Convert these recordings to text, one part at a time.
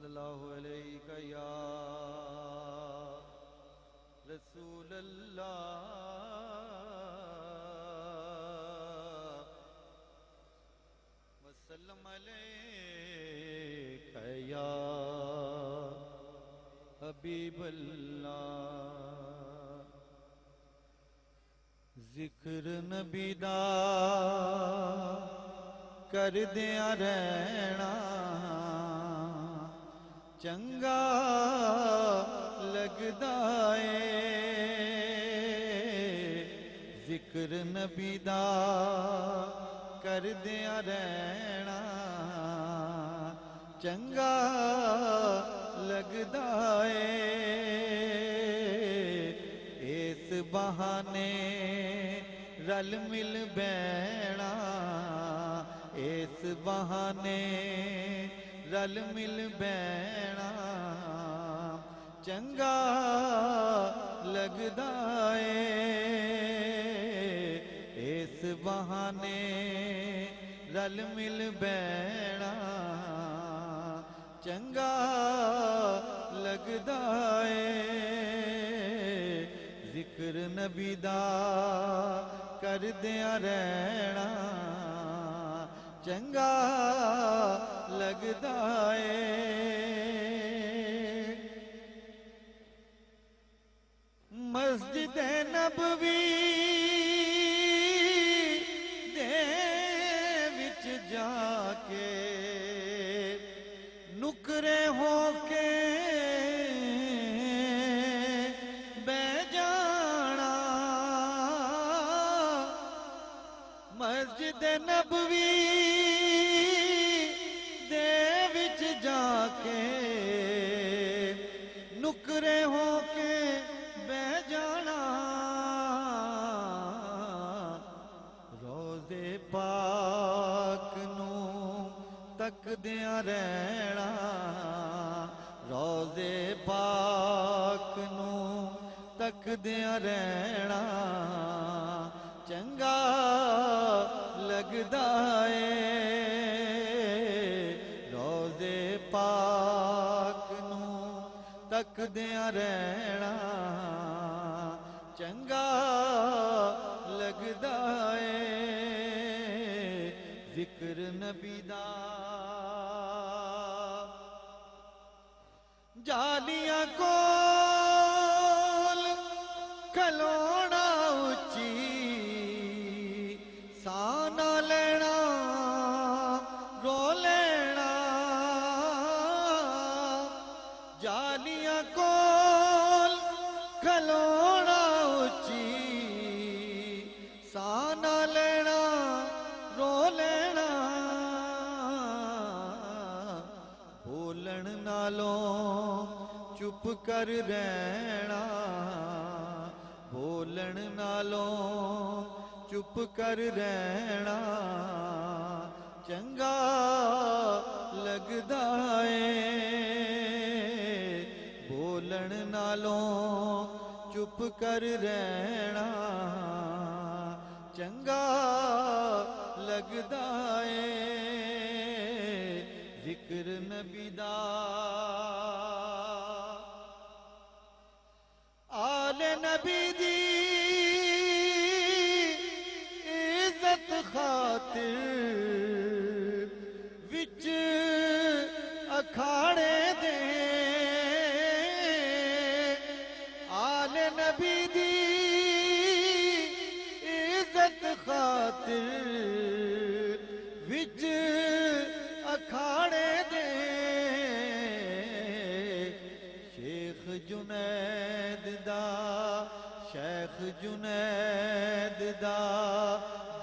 सल्लल्लाहु अलैहि या रसूल अल्लाह वसल्लम अलैका या हबीब अल्लाह। जिक्र नबी दा कर दिया रहना चंगा लगदा है। जिक्र नबी दा कर दिया रहना चंगा लगदा है। इस बहाने रल मिल बैना इस बहाने रल मिल बैना चंगा लगदा है। इस बहाने रल मिल बैना चंगा लगदा है। जिक्र नबी दा कर दिया रहना चंगा लगदा है। मस्जिद नबवी दे विच जाके नुकरे होके बह जाना। मस्जिद नबवी दे विच जाके नुकरे होके बह जाना। रोज़े पाक नू तकदिया रहना रोज़े पाक नू तकदिया रहना चंगा लगदा है। रोज़े पाक नू तकदिया रहना चंगा लगदा है। जिक्र नबी दा जालियां कोल खलोना उच्ची साना लेना रो लेना। जालियां कोल खलोना उच्ची साना लेना रो लेना। बोलन नालों चुप कर रहना बोलन नालों चुप कर रहना चंगा लगदा है। बोलन नालों चुप कर रहना चंगा लगदा है। जिक्र नबी दा आले नबी दी इज्जत खातिर विच अखाड़े दे। आले नबी दी इज्जत खातिर विच अखाड़े दे। शेख जुनैद दा शेख जुनैद दा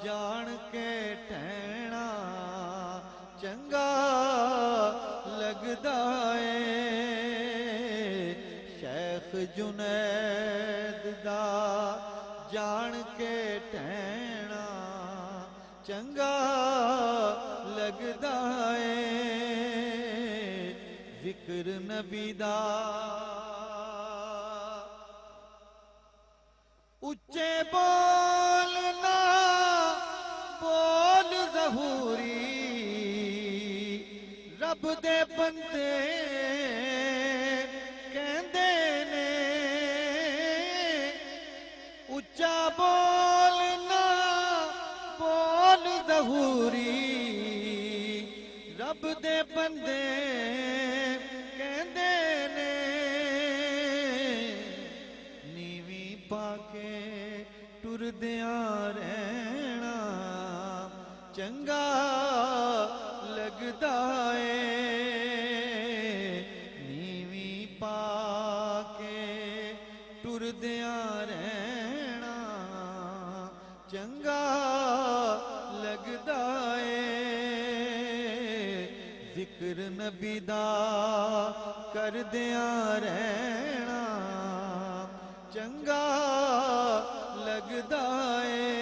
जान के टहना चंगा लगदा है। शेख जुनैद दा जान के टहना चंगा लगदा है। जिक्र नबी दा उच्चे बोलना बोल ज़हूरी रब दे बंदे ਤੁਰਦਿਆਂ ਰਹਿਣਾ ਚੰਗਾ ਲੱਗਦਾ ਏ ਜ਼ਿਕਰ ਨਬੀ ਦਾ ਕਰਦਿਆਂ ਰਹਿਣਾ ਚੰਗਾ ਲੱਗਦਾ ਏ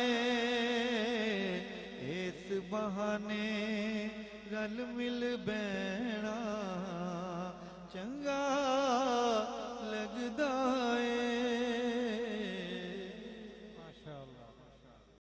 ਇਸ ਬਹਾਨੇ ਰਲ ਮਿਲ ਬਹਿਣਾ ਚੰਗਾ ਲੱਗਦਾ